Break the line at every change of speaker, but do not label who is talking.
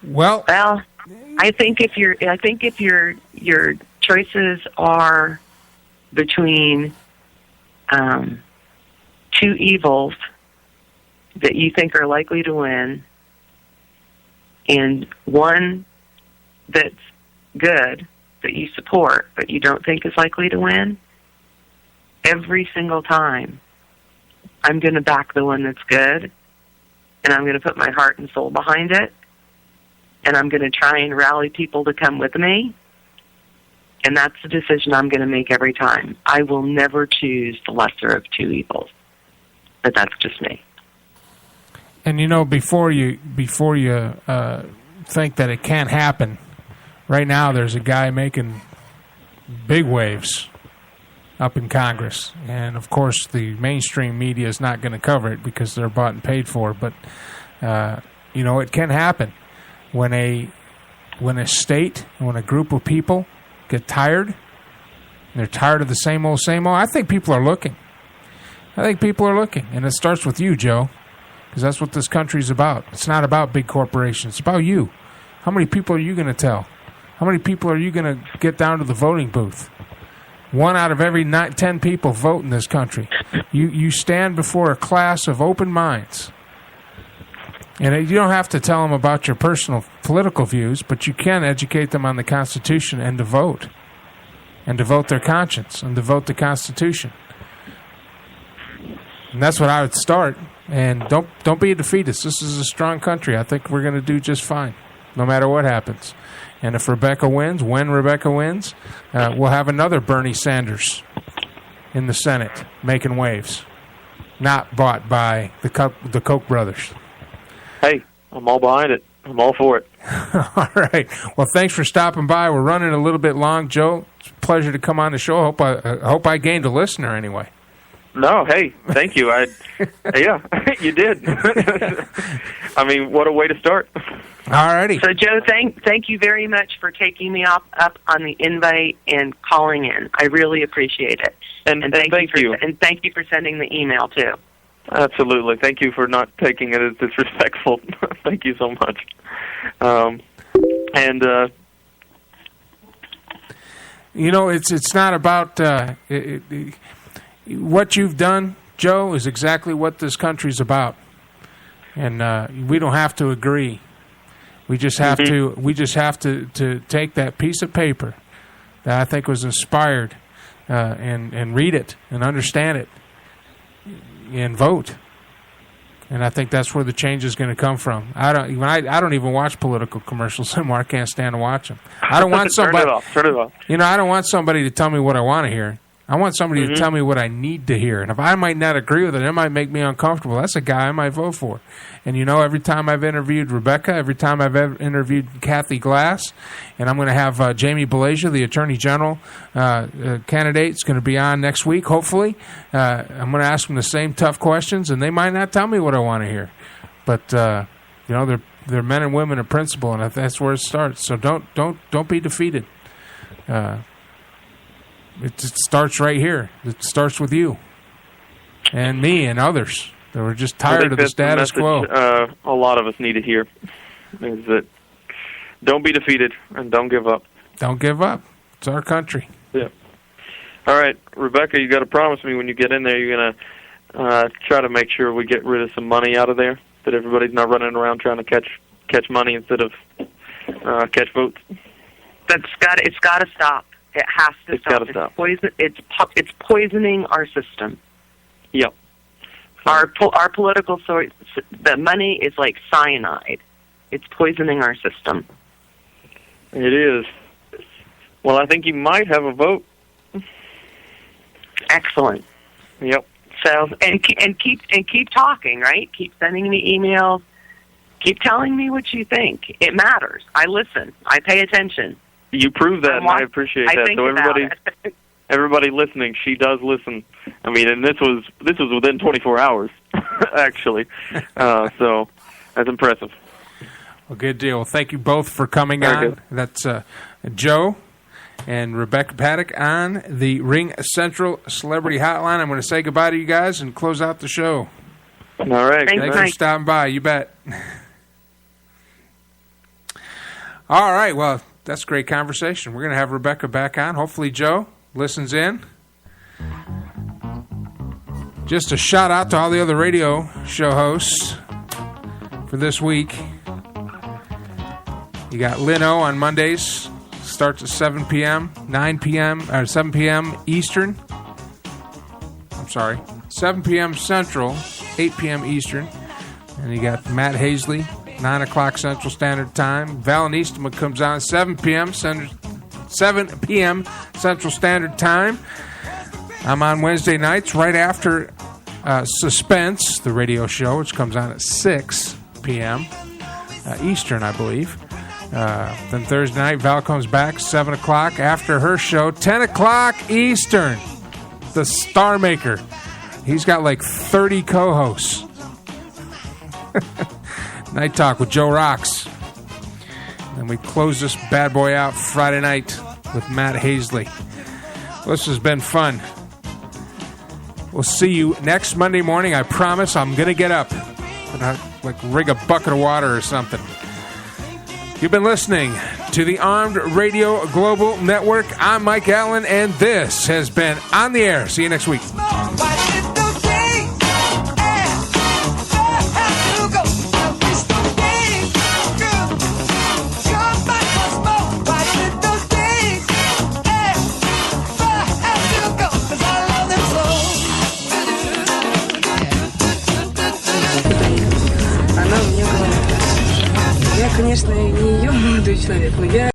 Well,
I think if your choices are between two evils that you think are likely to win, and one that's good that you support but you don't think is likely to win, every single time I'm going to back the one that's good, and I'm going to put my heart and soul behind it, and I'm going to try and rally people to come with me, and that's the decision I'm going to make every time. I will never choose the lesser of two evils, but that's just me.
And before you think that it can't happen, right now there's a guy making big waves up in Congress, and of course the mainstream media is not going to cover it because they're bought and paid for. But it can happen when a state, when a group of people get tired, and they're tired of the same old. I think people are looking. And it starts with you, Joe. Because that's what this country's about. It's not about big corporations. It's about you. How many people are you going to tell? How many people are you going to get down to the voting booth? 1 out of every 10 people vote in this country. You stand before a class of open minds. And you don't have to tell them about your personal political views, but you can educate them on the Constitution and to vote. And to vote their conscience and to vote the Constitution. And that's what I would start. And don't be a defeatist. This is a strong country. I think we're going to do just fine, no matter what happens. And if Rebecca wins, we'll have another Bernie Sanders in the Senate making waves, not bought by the Koch brothers.
Hey, I'm all behind it. I'm all for it.
All right. Well, thanks for stopping by. We're running a little bit long, Joe. It's a pleasure to come on the show. I hope I gained a listener anyway.
No, hey, thank you. Yeah, you did. I mean, what a way to start.
All righty.
So, Joe, thank you very much for taking me up on the invite and calling in. I really appreciate it.
And thank you.
And thank you for sending the email, too.
Absolutely. Thank you for not taking it as disrespectful. Thank you so much.
It's not about... what you've done, Joe, is exactly what this country's about, and we don't have to agree. We just have to. We just have to take that piece of paper that I think was inspired, and read it and understand it, and vote. And I think that's where the change is going to come from. I don't even watch political commercials anymore. I can't stand to watch them. I don't want somebody.
Turn it off.
I don't want somebody to tell me what I want to hear. I want somebody to tell me what I need to hear. And if I might not agree with it, it might make me uncomfortable. That's a guy I might vote for. And, every time I've interviewed Rebecca, every time I've interviewed Kathy Glass, and I'm going to have Jamie Belasia, the Attorney General candidate, is going to be on next week, hopefully. I'm going to ask them the same tough questions, and they might not tell me what I want to hear. But, they're men and women of principle, and that's where it starts. So don't be defeated. It starts right here. It starts with you and me and others that were just tired of the status quo.
A lot of us need to hear is that don't be defeated and don't give up.
Don't give up. It's our country.
Yeah. All right, Rebecca, you got to promise me when you get in there you're going to try to make sure we get rid of some money out of there, that everybody's not running around trying to catch money instead of catch votes.
It's got to stop. It has to stop.
Gotta stop.
It's poisoning our system.
Yep.
Our political source, the money is like cyanide. It's poisoning our system.
It is. Well, I think you might have a vote.
Excellent.
Yep.
So and keep talking, right? Keep sending me emails. Keep telling me what you think. It matters. I listen. I pay attention.
You prove that, and I appreciate that. So everybody listening, she does listen. I mean, and this was within 24 hours, actually. So that's impressive.
Well, good deal. Well, thank you both for coming on. Good. That's Joe and Rebecca Paddock on the Ring Central Celebrity Hotline. I'm going to say goodbye to you guys and close out the show.
All right.
Thanks for stopping by. You bet. All right, well, that's great conversation. We're going to have Rebecca back on. Hopefully Joe listens in. Just a shout out to all the other radio show hosts for this week. You got Lino on Mondays. Starts at 7 p.m., 9 p.m., or 7 p.m. Eastern. I'm sorry, 7 p.m. Central, 8 p.m. Eastern. And you got Matt Hazley, 9 o'clock Central Standard Time. Valen Eastman comes on 7 p.m. Central Standard Time. I'm on Wednesday nights right after Suspense, the radio show, which comes on at 6 p.m. Eastern, I believe. Then Thursday night, Val comes back 7 o'clock after her show, 10 o'clock Eastern. The Star Maker. He's got like 30 co-hosts. Night Talk with Joe Rocks. And we close this bad boy out Friday night with Matt Hazley. This has been fun. We'll see you next Monday morning. I promise I'm going to get up and like rig a bucket of water or something. You've been listening to the Armed Radio Global Network. I'm Mike Allen, and this has been On the Air. See you next week.
Она мне говорит, я, конечно, не ее молодой человек, но я